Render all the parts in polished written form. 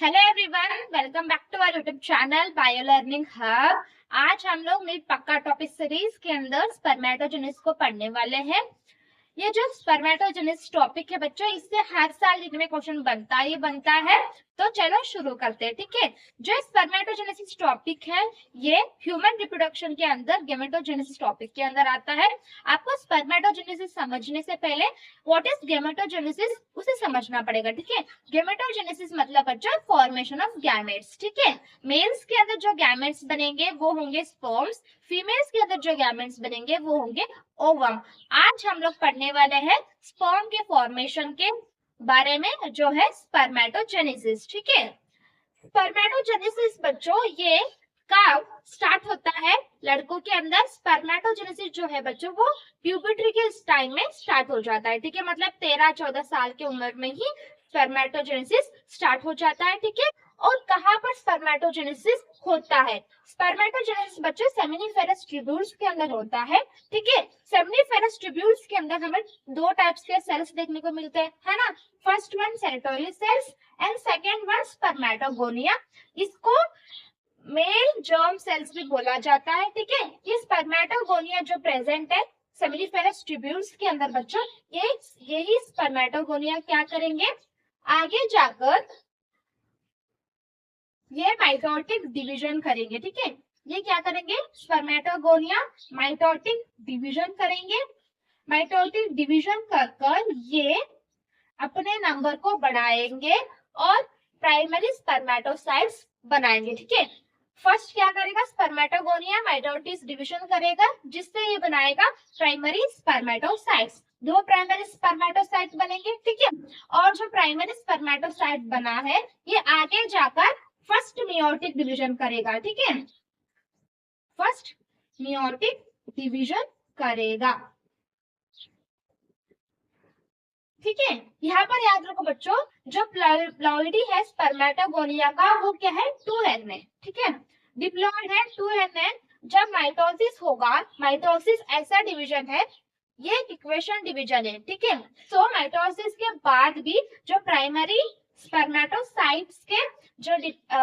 Hello everyone, welcome back to our YouTube channel bio learning hub. आज हम लोग meet पक्का टॉपिक सीरीज के अंदर स्पर्मेटोजेनेसिस को पढ़ने वाले हैं। ये जो स्पर्मेटोजेनेसिस टॉपिक है बच्चों, इससे हर साल इनमें क्वेश्चन बनता है। तो चलो शुरू करते हैं, ठीक है। जो स्पर्मेटोजेनेसिस टॉपिक है ये ह्यूमन रिप्रोडक्शन के अंदर गेमेटोजेनेसिस टॉपिक के अंदर आता है। आपको स्पर्मेटोजेनेसिस समझने से पहले व्हाट इज गेमेटोजेनेसिस उसे समझना पड़ेगा, ठीक है। गेमेटोजेनेसिस मतलब बच्चों फॉर्मेशन ऑफ गैमेट्स, ठीक है। मेल्स के अंदर जो गैमेट्स बनेंगे वो होंगे स्पर्म्स, फीमेल्स के अंदर जो गैमेट्स बनेंगे वो होंगे ओवम। आज हम लोग पढ़ने वाले हैं स्पर्म के फॉर्मेशन के बारे में, जो है स्पर्मेटोजेनेसिस, ठीक है। स्पर्मेटोजेनेसिस बच्चों ये कब स्टार्ट होता है? लड़कों के अंदर स्पर्मेटोजेनेसिस जो है बच्चों वो प्यूबर्टी के टाइम में स्टार्ट हो जाता है, ठीक है। मतलब 13-14 साल की उम्र में ही स्पर्मेटोजेनेसिस स्टार्ट हो जाता है, ठीक है। और कहाँ पर स्पर्मेटोजेनेसिस होता है? स्पर्मेटोजेनेसिस बच्चों सेमिनिफेरस ट्यूब्यूल्स के अंदर होता है, ठीक है। सेमिनिफेरस ट्यूब्यूल्स के अंदर हमें दो टाइप्स के सेल्स देखने को मिलते हैं, है ना। First one Sertoli cells and second one spermatogonia. इसको मेल जर्म सेल्स भी बोला जाता है, ठीक है। ये स्पर्मेटोगोनिया जो प्रेजेंट है सेमिनिफेरस ट्यूब्यूल्स के अंदर बच्चों, यही स्पर्मेटोगोनिया क्या करेंगे आगे जाकर ये माइटोटिक डिवीजन करेंगे, ठीक है। ये क्या करेंगे? स्पर्मेटोगोनिया माइटोटिक डिवीजन करेंगे। माइटोटिक डिवीजन कर ये अपने नंबर को बढ़ाएंगे और प्राइमरी स्पर्मेटोसाइट्स बनाएंगे, ठीक है। फर्स्ट क्या करेगा? स्पर्मेटोगोनिया माइटोटिक डिवीजन करेगा, जिससे ये बनाएगा प्राइमरी स्पर्मेटोसाइट्स। दो प्राइमरी स्पर्मेटोसाइट बनेंगे, ठीक है। और जो प्राइमरी स्पर्मेटोसाइट बना है ये आगे जाकर फर्स्ट मियोटिक डिवीजन करेगा, ठीक है। फर्स्ट मियोटिक डिवीजन करेगा, ठीक है। यहाँ पर याद रखो बच्चों, जो प्लॉइडी है स्पर्मेटोगोनिया का वो क्या है? 2n है, ठीक है। डिप्लॉइड है 2n। जब माइटोसिस होगा, माइटोसिस ऐसा डिवीजन है, ये इक्वेशन डिवीजन है, ठीक है। सो माइटोसिस के बाद भी जो प्राइमरी स्पर्मेटोसाइट्स के जो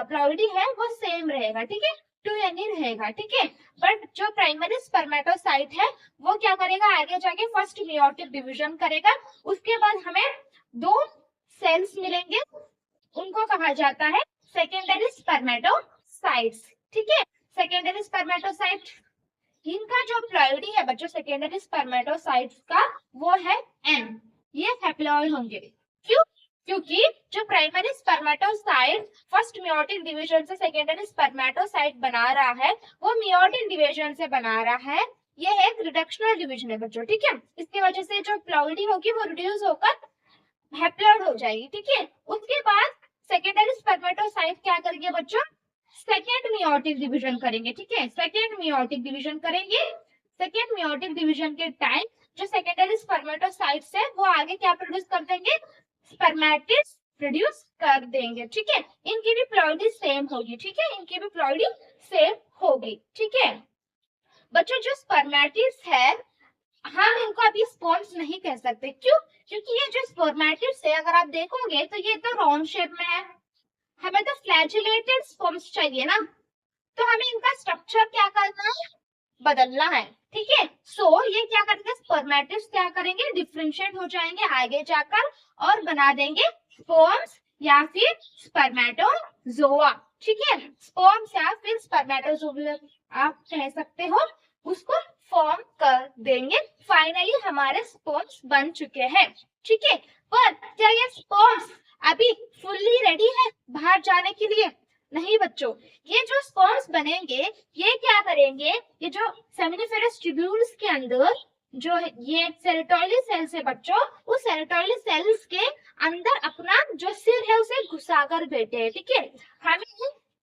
प्लॉइडी है वो सेम रहेगा, ठीक है। 2n ही रहेगा, ठीक है। बट जो प्राइमरी स्पर्मेटोसाइट है वो क्या करेगा? आगे जाके फर्स्ट मियोटिक डिवीजन करेगा। उसके बाद हमें दो सेल्स मिलेंगे, उनको कहा जाता है सेकेंडरी स्पर्मेटोसाइट्स, ठीक है। सेकेंडरी स्पर्मेटोसाइट, इनका जो प्लॉइडी है बच्चों सेकेंडरी स्पर्मेटोसाइट्स का वो है n। ये हैप्लॉइड होंगे। क्यों? क्योंकि जो primary spermatocyte first meiotic division से सेकेंडरी स्पर्मेटोसाइट बना रहा है वो मियोटिक डिवीजन से बना रहा है। ये एक रिडक्शनल डिवीजन है बच्चों, ठीक है। इसकी वजह से जो प्लॉइडी होगी वो रिड्यूस होकर हैप्लॉइड हो जाएगी, ठीक है। उसके बाद सेकेंडरी स्पर्मेटोसाइट क्या करेंगे बच्चों? सेकेंड मियोटिक डिवीजन करेंगे, ठीक है। सेकेंड मियोटिक डिवीजन करेंगे। सेकेंड मियोटिक डिवीजन के टाइम जो सेकेंडरी स्पर्मेटोसाइट्स है वो आगे क्या प्रोड्यूस कर देंगे? स्पर्मेटिड्स प्रोड्यूस कर देंगे, ठीक है। इनकी भी प्लॉइडी सेम होगी, ठीक है। इनकी भी प्लॉइडी सेम होगी, ठीक है। बच्चों जो स्पर्मेटिड्स है हम इनको अभी स्पर्म्स नहीं कह सकते। क्यों? क्योंकि ये जो स्पर्मेटिड्स है अगर आप देखोगे तो ये तो राउंड शेप में है, हमें तो फ्लैजिलेटेड स्पर्म्स चाहिए ना। तो हमें इनका स्ट्रक्चर क्या करना है? बदलना है, ठीक है। सो ये क्या करेंगे? स्पर्मेटिड्स क्या करेंगे? डिफरेंशिएट हो जाएंगे आगे जाकर और बना देंगे स्पर्म्स या फिर स्पर्मेटोजोआ, ठीक है। स्पर्म्स या फिर स्पर्मेटोजोआ आप कह सकते हो, उसको फॉर्म कर देंगे। फाइनली हमारे स्पर्म्स बन चुके हैं, ठीक है। पर क्या ये स्पर्म्स अभी फुल्ली रेडी है बाहर जाने के लिए? नहीं बच्चों, ये जो स्पर्म्स बनेंगे ये क्या करेंगे? ये जो सेमिनिफेरस ट्यूब्यूल्स के अंदर जो ये सेरेटोइल सेल्स है बच्चों, उस सेरेटोइल सेल्स के अंदर अपना जो सिर है उसे घुसाकर बैठे हैं, ठीक है। हमें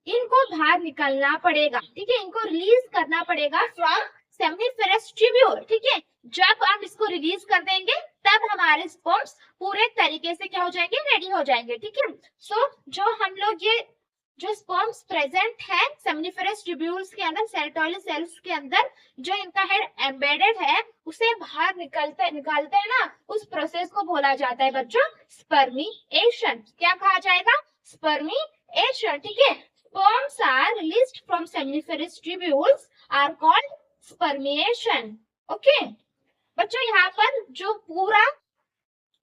इनको बाहर निकलना पड़ेगा, ठीक है। इनको रिलीज करना पड़ेगा फ्रॉम सेमिनिफेरस ट्यूब्यूल, ठीक है। जब हम इसको रिलीज कर देंगे तब हमारे स्पर्म्स पूरे तरीके से क्या हो जाएंगे? रेडी हो जाएंगे, ठीक है। सो जो हम लोग ये जो स्पर्म्स प्रेजेंट है सेमिनिफेरस ट्यूब्यूल्स के अंदर सेरेटोइल सेल्स के अंदर, जो इनका हेड एम्बेडेड है उसे बाहर निकालते हैं ना, उस प्रोसेस को बोला जाता है बच्चों स्पर्मिएशन। क्या कहा जाएगा? स्पर्मी स्पर्मिएशन, ठीक है। Sperms are released from seminiferous tubules are called spermiation. Okay बच्चों, यहाँ पर जो पूरा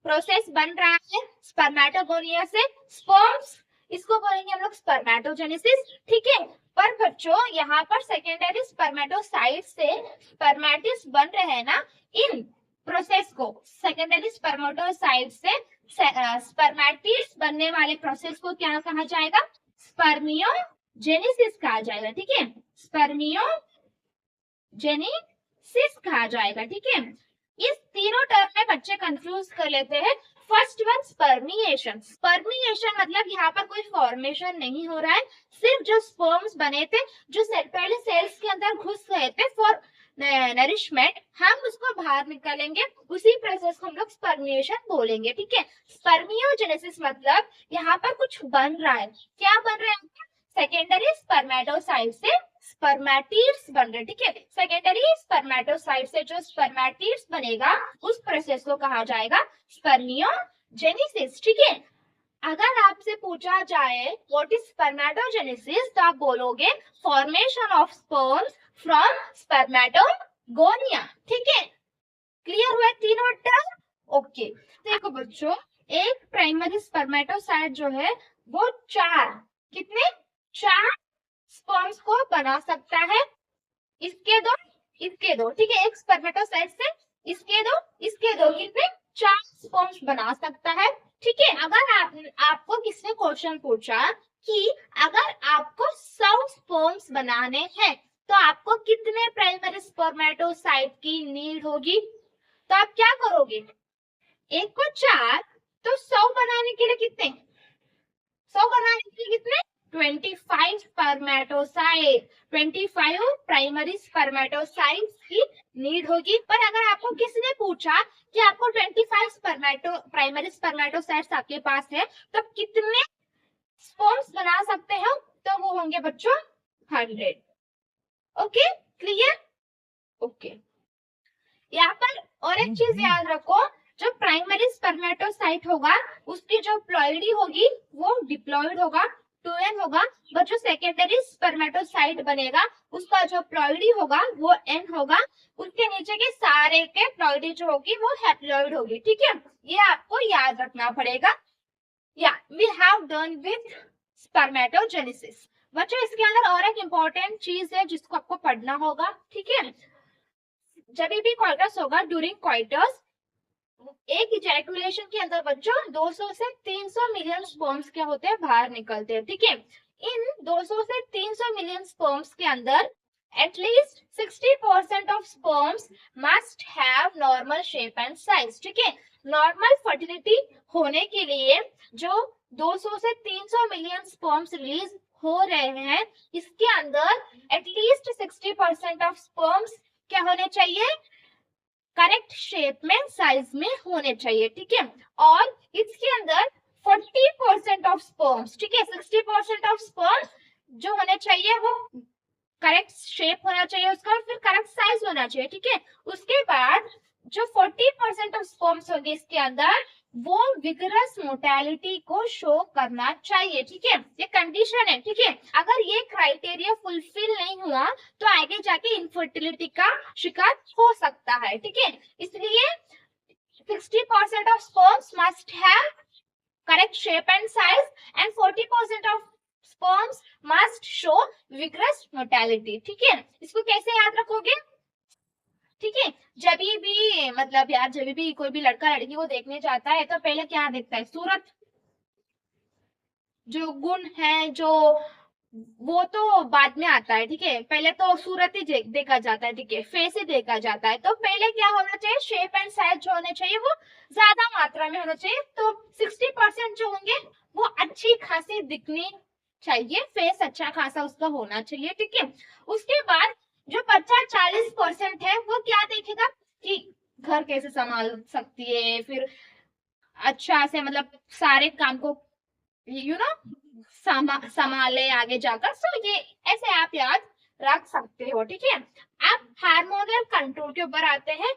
प्रोसेस बन रहा है स्पर्मेटोगोनिया से स्पर्म्स, इसको बोलेंगे हम लोग स्पर्मेटोजेनेसिस, ठीक है। पर बच्चों यहाँ पर सेकेंडरी स्पर्मेटोसाइट से स्पर्मेटिड्स बन रहे हैं ना, इन प्रोसेस को सेकेंडरी स्पर्मेटोसाइट से स्पर्मेटिड्स बनने वाले प्रोसेस को क्या कहा जाएगा? स्पर्मियोजेनेसिस कहा जाएगा, ठीक है। स्पर्मियोजेनेसिस कहा जाएगा, ठीक है। इस तीनों टर्म में बच्चे कंफ्यूज कर लेते हैं। First one spermiation. स्पर्मिएशन मतलब यहाँ पर कोई फॉर्मेशन नहीं हो रहा है, सिर्फ जो स्पर्म्स बने थे, जो पहले सेल्स के अंदर घुस गए थे फॉर नरिशमेंट, हम उसको बाहर निकालेंगे, उसी प्रोसेस को हम लोग स्पर्मिएशन बोलेंगे, ठीक है। स्पर्मियोजेनेसिस मतलब यहाँ पर कुछ बन रहा है। क्या बन रहा है? सेकेंडरी स्पर्मेटोसाइट से स्पर्मेटिड्स बन रहे, ठीक है। सेकेंडरी स्पर्मेटोसाइट से जो स्पर्मेटिड्स बनेगा उस प्रोसेस को कहा जाएगा स्पर्मियोजेनेसिस, ठीक है। अगर आपसे पूछा जाए व्हाट इज स्पर्मेटोजेनेसिस, तो आप बोलोगे formation of sperms from spermatogonia, ठीक है। क्लियर हुआ तीनों टर्म? ओके देखो बच्चों, एक प्राइमरी स्पर्मेटोसाइट जो है वो चार स्पर्म्स को बना सकता है। इसके दो, ठीक है। एक स्पर्मेटोसाइट से इसके दो कितने? 4 स्पर्म्स बना सकता है, ठीक है। अगर आपको किसने क्वेश्चन पूछा कि अगर आपको 100 स्पर्म्स बनाने हैं तो आपको कितने प्राइमरी स्पर्मेटोसाइट की नीड होगी, तो आप क्या करोगे? एक को 4, तो 100 बनाने के लिए कितने? 25 स्पर्मेटोसाइट, 25 प्राइमरी स्पर्मेटोसाइट्स की नीड होगी। पर अगर आपको किसने पूछा कि आपको 25 प्राइमरी स्पर्मेटोसाइट्स आपके पास है, तो कितने स्पर्म्स बना सकते हो? तो वो होंगे बच्चों 100। Okay clear? ओके यहाँ पर और एक चीज याद रखो, जो प्राइमरी स्पर्मेटोसाइट होगा उसकी जो प्लॉइडी होगी वो डिप्लॉइड होगा, 2n होगा। पर जो सेकेंडरी स्पर्मेटोसाइट बनेगा उसका जो प्लॉइडी होगा वो n होगा। उसके नीचे के सारे के प्लॉइडी जो होगी वो हैप्लॉइड होगी, ठीक है। ये आपको याद रखना पड़ेगा। या we have done with spermatogenesis. बच्चों इसके अंदर और एक इम्पोर्टेंट चीज है जिसको आपको पढ़ना होगा, ठीक है। जब भी क्वाइटस होगा, ड्यूरिंग क्वाइटस एक इजैकुलेशन के अंदर बच्चों 200 से 300 मिलियन स्पर्म्स क्या होते हैं? बाहर निकलते हैं, ठीक है। इन 200 से 300 मिलियन स्पर्म्स के अंदर at least 60% of sperms must have normal shape and size, ठीक है। नॉर्मल फर्टिलिटी होने के लिए जो 200 से 300 मिलियन स्पर्म्स रिलीज हो रहे हैं, इसके अंदर एटलीस्ट 60% ऑफ स्पर्म्स क्या होने चाहिए? करेक्ट शेप में, साइज में होने चाहिए, ठीक है। और इसके अंदर 40% ऑफ स्पर्म्स, ठीक है, 60% ऑफ स्पर्म्स जो होने चाहिए वो करेक्ट शेप होना चाहिए उसका, और फिर करेक्ट साइज होना चाहिए, ठीक है। उसके बाद जो 40% ऑफ स्पर्म्स होंगे इसके अंदर वो विगरस मोटेलिटी को शो करना चाहिए, ठीक है। ये कंडीशन है, ठीक है। अगर ये क्राइटेरिया फुलफिल नहीं हुआ तो आगे जाके इनफर्टिलिटी का शिकार हो सकता है, ठीक है। इसलिए 60% of sperms must have correct shape and size and 40% of sperms must show vigorous mortality, ठीक है। इसको कैसे याद रखोगे? ठीक है, जब भी मतलब यार जब भी कोई भी लड़का लड़की को देखने जाता है तो पहले क्या देखता है? सूरत, जो गुण है जो वो तो बाद में आता है, ठीक है। पहले तो सूरत ही देखा जाता है, ठीक है, फेस ही देखा जाता है। तो पहले क्या होना चाहिए? शेप एंड साइज जो होने चाहिए वो ज्यादा मात्रा में होना चाहिए। तो 60% जो होंगे वो अच्छी खासी दिखनी चाहिए, फेस अच्छा खासा उसका होना चाहिए, ठीक है। उसके बाद जो बच्चा 40% है वो क्या देखेगा कि घर कैसे संभाल सकती है, फिर अच्छा से मतलब सारे काम को संभाले आगे जाकर। सो ये ऐसे आप याद रख सकते हो, ठीक है। अब हार्मोनल कंट्रोल के ऊपर आते हैं।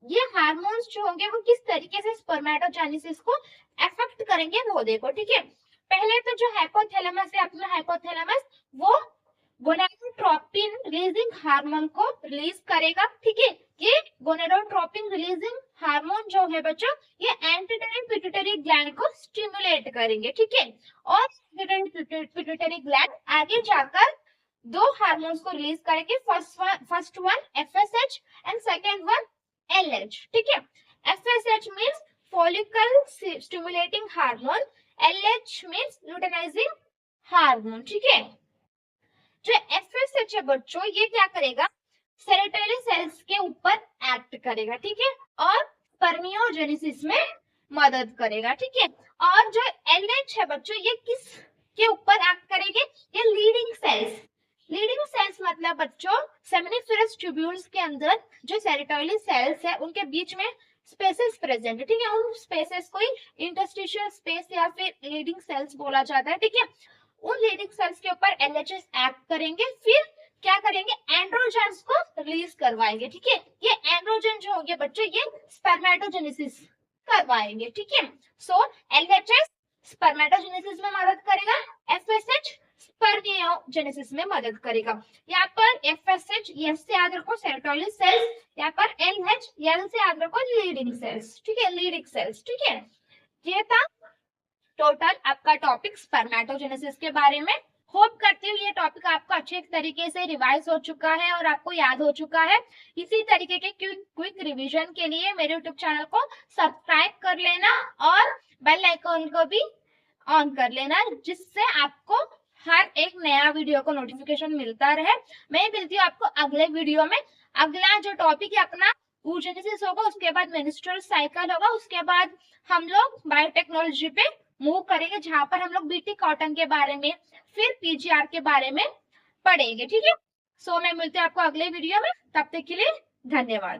ये हार्मोन्स जो होंगे वो किस तरीके से स्पर्मेटोजेनेसिस को अफेक्ट करेंगे वो देखो, ठीक है। पहले तो जो हाइपोथैलेमस है अपना हाइपोथैलेमस वो गोनाडोट्रोपिन रिलीजिंग हार्मोन को रिलीज करेगा, ठीक है। ये गोनाडोट्रोपिन रिलीजिंग हार्मोन जो है बच्चों ये एंटीटरी पिट्यूटरी ग्लैंड को स्टिमुलेट करेंगे, ठीक है। और पिट्यूटरी ग्लैंड आगे जाकर दो हार्मोन्स को रिलीज करेंगे, first one FSH and second one LH, ठीक है। FSH means follicle stimulating hormone, LH means luteinising hormone, ठीक है। जो एफएसएच है बच्चों ये क्या करेगा, सेरोटोनिन सेल्स के ऊपर एक्ट करेगा, ठीक है, और स्पर्मियोजेनेसिस में मदद करेगा, ठीक है। और जो एलएच है बच्चों ये किस के ऊपर एक्ट करेंगे, ये लीडिंग सेल्स, लीडिंग सेल्स मतलब बच्चों सेमिनिफेरस ट्यूब्यूल्स के अंदर जो सेरोटोनिन सेल्स है उनके बीच में स्पेसेस प्रेजेंट है, ठीक है। उन स्पेसेस को इंटरस्टिशियल स्पेस या फिर लीडिंग सेल्स बोला जाता है, ठीक है। उन लीडिंग सेल्स के ऊपर एलएचएस एक्ट करेंगे, फिर क्या करेंगे, एंड्रोजेंस को रिलीज करवाएंगे, ठीक है। ये एंड्रोजन जो होंगे बच्चों ये स्पर्मेटोजेनेसिस करवाएंगे, ठीक है। सो एलएचएस स्पर्मेटोजेनेसिस में मदद करेगा, एफएसएच स्पर्मियोजेनेसिस में मदद करेगा। यहाँ पर एफएसएच एस से याद रखो सेरोटोनिन सेल्स, यहाँ पर एलएच एल से याद रखो लीडिंग सेल्स, ठीक है, लीडिंग सेल्स, ठीक है। ये था टोटल आपका टॉपिक स्पर्मेटोजेनेसिस के बारे में। होप करती हूँ ये टॉपिक आपको अच्छे तरीके से रिवाइज हो चुका है और आपको याद हो चुका है। इसी तरीके के क्विक रिवीजन के लिए मेरे यूट्यूब चैनल को सब्सक्राइब कर लेना और बेल आइकन को भी ऑन कर लेना, जिससे आपको हर एक नया वीडियो को नोटिफिकेशन मिलता रहे। मैं मिलती हूँ आपको अगले वीडियो में। अगला जो टॉपिक है अपना oogenesis होगा, उसके बाद मेंस्ट्रुअल साइकिल होगा, उसके बाद हम लोग बायोटेक्नोलॉजी पे मूव करेंगे जहां पर हम लोग बीटी कॉटन के बारे में फिर पीजीआर के बारे में पढ़ेंगे, ठीक है। सो मैं मिलती हूँ आपको अगले वीडियो में, तब तक के लिए धन्यवाद।